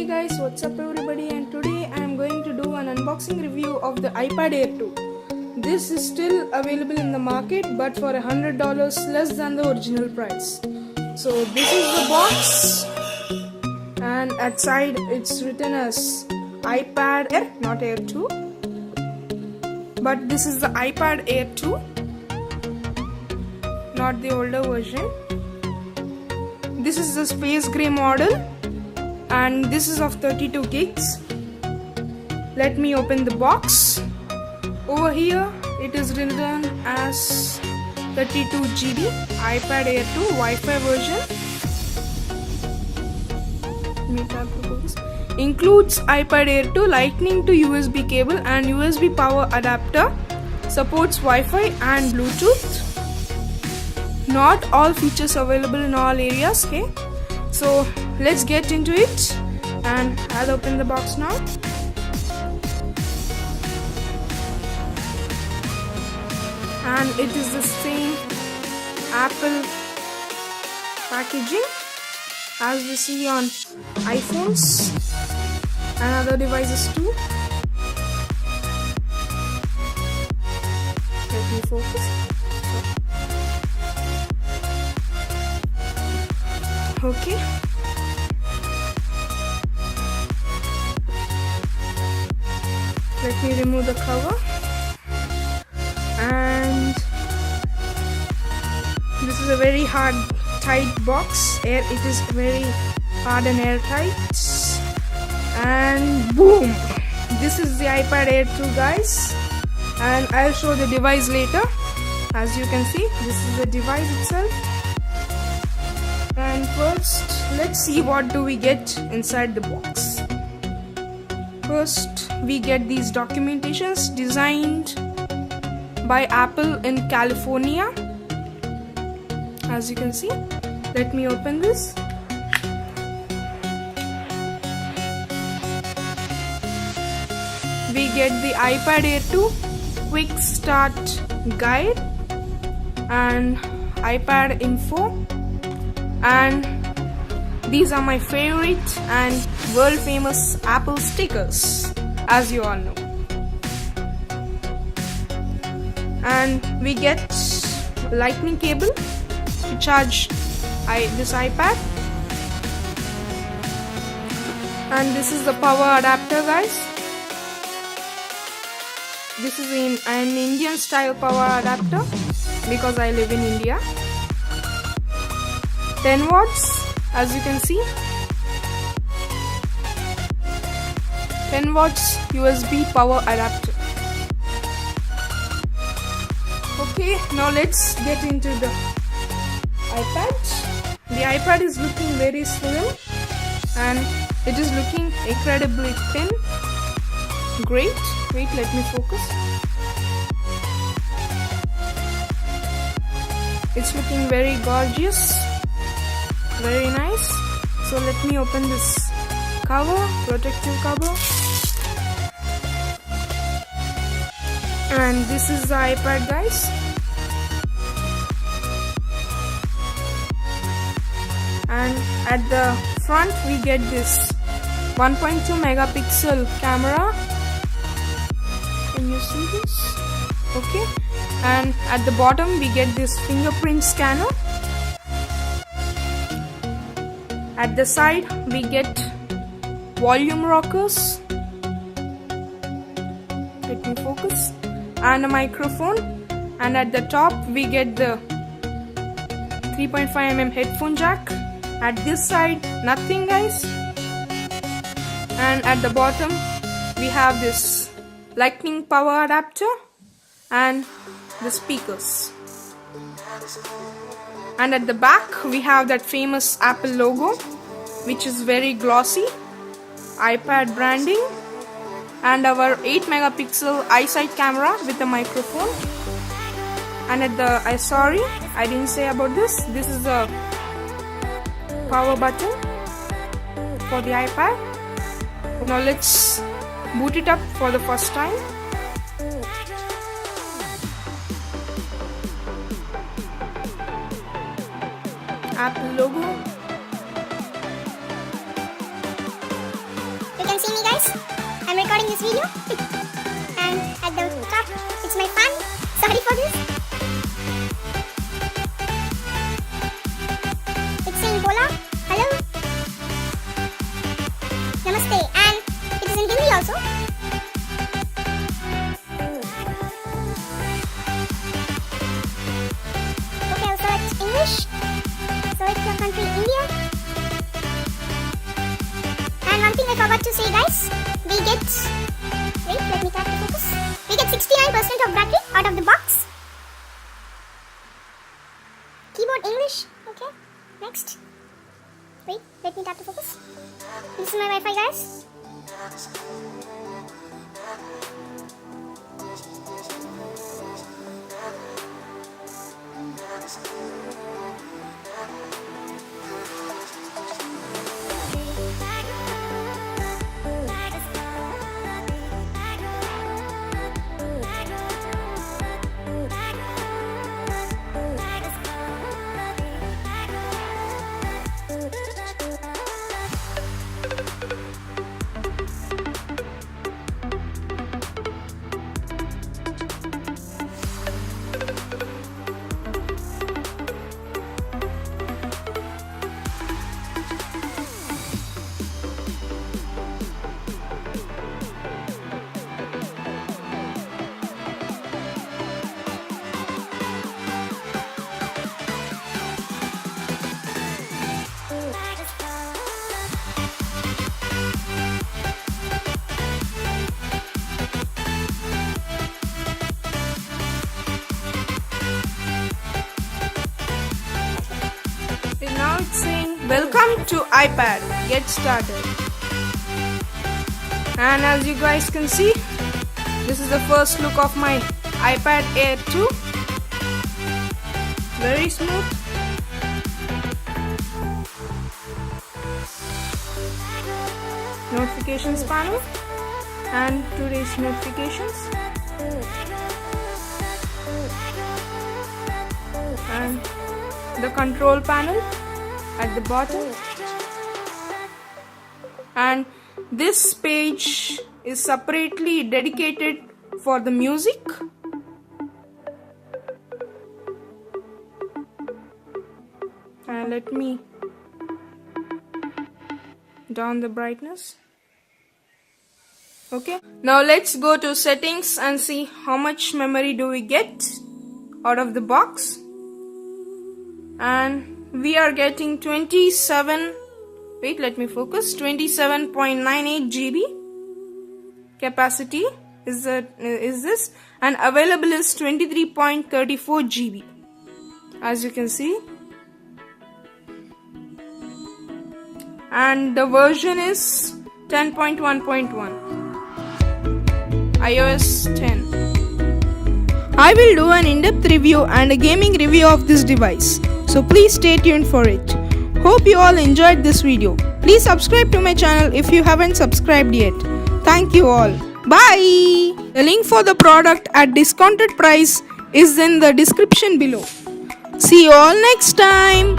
Hey guys, what's up everybody, and today I am going to do an unboxing review of the iPad Air 2. This is still available in the market but for $100 less than the original price. So this is the box, and at side it's written as iPad Air, not Air 2. But this is the iPad Air 2, not the older version. This is the space gray model, and this is of 32 gigs. Let me open the box. Over here it is written as 32 GB iPad Air 2 Wi-Fi version. Includes iPad Air 2 Lightning to USB cable and USB power adapter. Supports Wi-Fi and Bluetooth. Not all features available in all areas. Okay, so let's get into it, and I'll open the box now. And it is the same Apple packaging as we see on iPhones and other devices too. Let me focus. Okay. Let me remove the cover. And this is a very hard, tight box. It is very hard and airtight. And boom! This is the iPad Air 2, guys. And I'll show the device later. As you can see, this is the device itself. And first, let's see what do we get inside the box. First, we get these documentations designed by Apple in California. As you can see, let me open this. We get the iPad Air 2 Quick Start Guide and iPad info. And these are my favorite and world famous Apple stickers, as you all know. And we get lightning cable to charge this iPad. And this is the power adapter, guys. This is an Indian style power adapter because I live in India. 10 watts, as you can see. 10 watts USB power adapter. Okay, now let's get into the iPad. The iPad is looking very slim and it is looking incredibly thin. Great. Wait, let me focus. It's looking very gorgeous. Very nice. So let me open this cover, protective cover. And this is the iPad, guys. And at the front we get this 1.2 megapixel camera. Can you see this? Okay. And at the bottom we get this fingerprint scanner. At the side we get volume rockers. Let me focus. And a microphone. And at the top we get the 3.5mm headphone jack. At this side nothing, guys. And at the bottom we have this lightning power adapter and the speakers. And at the back we have that famous Apple logo, which is very glossy, iPad branding, and our 8 megapixel iSight camera with a microphone. And at the sorry, I didn't say about this. This is the power button for the iPad. Now let's boot it up for the first time. Apple logo. can see me, guys. I'm recording this video. And at the top, it's my fan. Sorry for this. It's saying Bola. Hello. Namaste. And it is in Hindi also. Okay, I'll select English. Select your country, India. And one thing I forgot to say, guys, we get, wait, let me tap to focus. We get 69% of battery out of the box. Keyboard English, okay, next. Wait, let me tap to focus. This is my Wi-Fi, guys. Now it's saying welcome to iPad, get started. And as you guys can see, this is the first look of my iPad Air 2. Very smooth. Notifications panel and today's notifications. And the control panel at the bottom, and this page is separately dedicated for the music. And let me down the brightness. Okay, now let's go to settings and see how much memory do we get out of the box. And we are getting 27.98 GB capacity is this, and available is 23.34 GB, as you can see. And the version is 10.1.1 iOS 10. I will do an in-depth review and a gaming review of this device, so please stay tuned for it. Hope you all enjoyed this video. Please subscribe to my channel if you haven't subscribed yet. Thank you all. Bye! The link for the product at discounted price is in the description below. See you all next time.